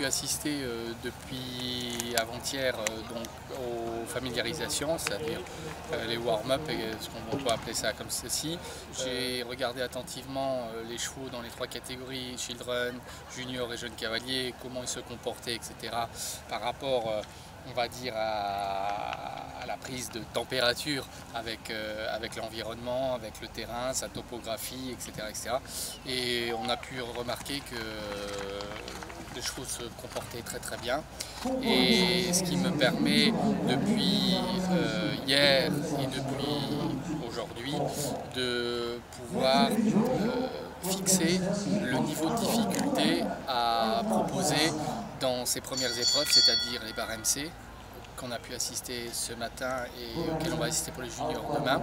assister depuis avant-hier aux familiarisations, c'est-à-dire les warm-up, ce qu'on peut appeler ça comme ceci. J'ai regardé attentivement les chevaux dans les trois catégories, Children, Junior et Jeune Cavalier, comment ils se comportaient, etc. par rapport, on va dire, à la prise de température avec l'environnement, avec le terrain, sa topographie, etc. Et on a pu remarquer que les chevaux se comportaient très très bien. Et ce qui me permet depuis hier et depuis aujourd'hui de pouvoir fixer le niveau de difficulté à proposer dans ces premières épreuves, c'est-à-dire les barres MC, qu'on a pu assister ce matin et auxquels on va assister pour les juniors demain,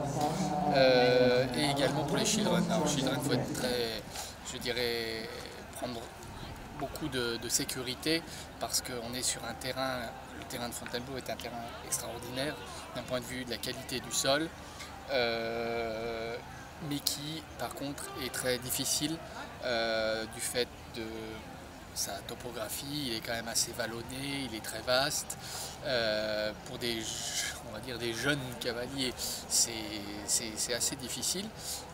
et également pour les Children. Alors Children, il faut être très, je dirais, prendre beaucoup de sécurité parce qu'on est sur un terrain, le terrain de Fontainebleau est un terrain extraordinaire d'un point de vue de la qualité du sol, mais qui par contre est très difficile du fait de sa topographie. Il est quand même assez vallonné, il est très vaste. Pour on va dire des jeunes cavaliers, c'est assez difficile.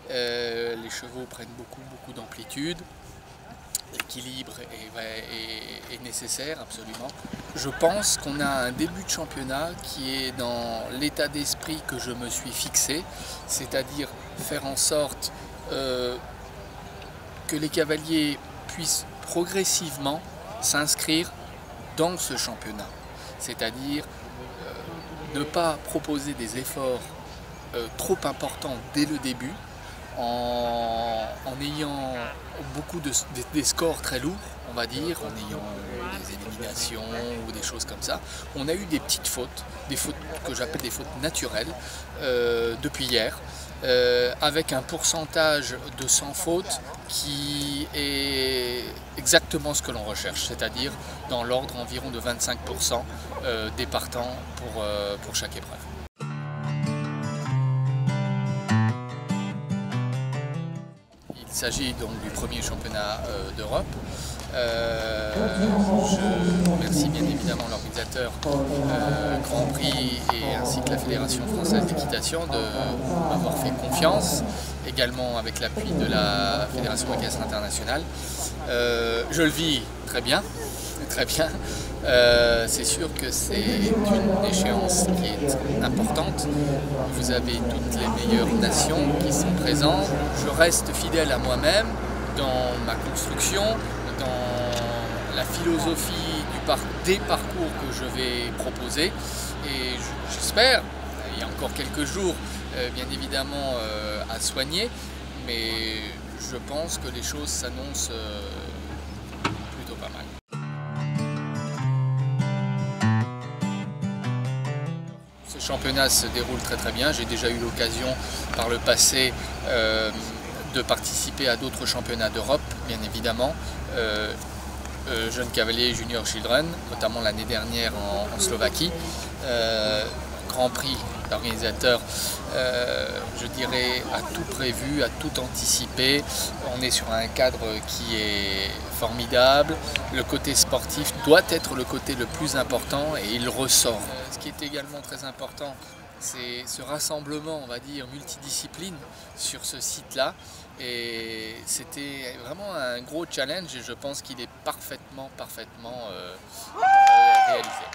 Les chevaux prennent beaucoup d'amplitude. L'équilibre est nécessaire, absolument. Je pense qu'on a un début de championnat qui est dans l'état d'esprit que je me suis fixé, c'est-à-dire faire en sorte que les cavaliers puissent progressivement s'inscrire dans ce championnat. C'est-à-dire ne pas proposer des efforts trop importants dès le début, en ayant des scores très lourds, on va dire, en ayant des éliminations ou des choses comme ça. On a eu des petites fautes, des fautes que j'appelle des fautes naturelles depuis hier, avec un pourcentage de sans faute qui est exactement ce que l'on recherche, c'est-à-dire dans l'ordre environ de 25% des partants pour chaque épreuve. Il s'agit donc du premier championnat d'Europe. Je remercie bien évidemment l'organisateur Grand Prix et ainsi que la Fédération française d'équitation de m'avoir fait confiance, également avec l'appui de la Fédération équestre internationale. Je le vis très bien. C'est sûr que c'est une échéance qui est importante. Vous avez toutes les meilleures nations qui sont présentes. Je reste fidèle à moi-même dans ma construction, dans la philosophie des parcours que je vais proposer. Et j'espère, il y a encore quelques jours bien évidemment à soigner, mais je pense que les choses s'annoncent plutôt pas mal. Ce championnat se déroule très bien. J'ai déjà eu l'occasion par le passé de participer à d'autres championnats d'Europe, bien évidemment. Jeunes cavaliers, Junior, Children, notamment l'année dernière en Slovaquie. Grand Prix, l'organisateur, je dirais, a tout prévu, a tout anticipé. On est sur un cadre qui est formidable. Le côté sportif doit être le côté le plus important et il ressort. Ce qui est également très important, c'est ce rassemblement, on va dire, multidiscipline sur ce site-là. Et c'était vraiment un gros challenge et je pense qu'il est parfaitement réalisé.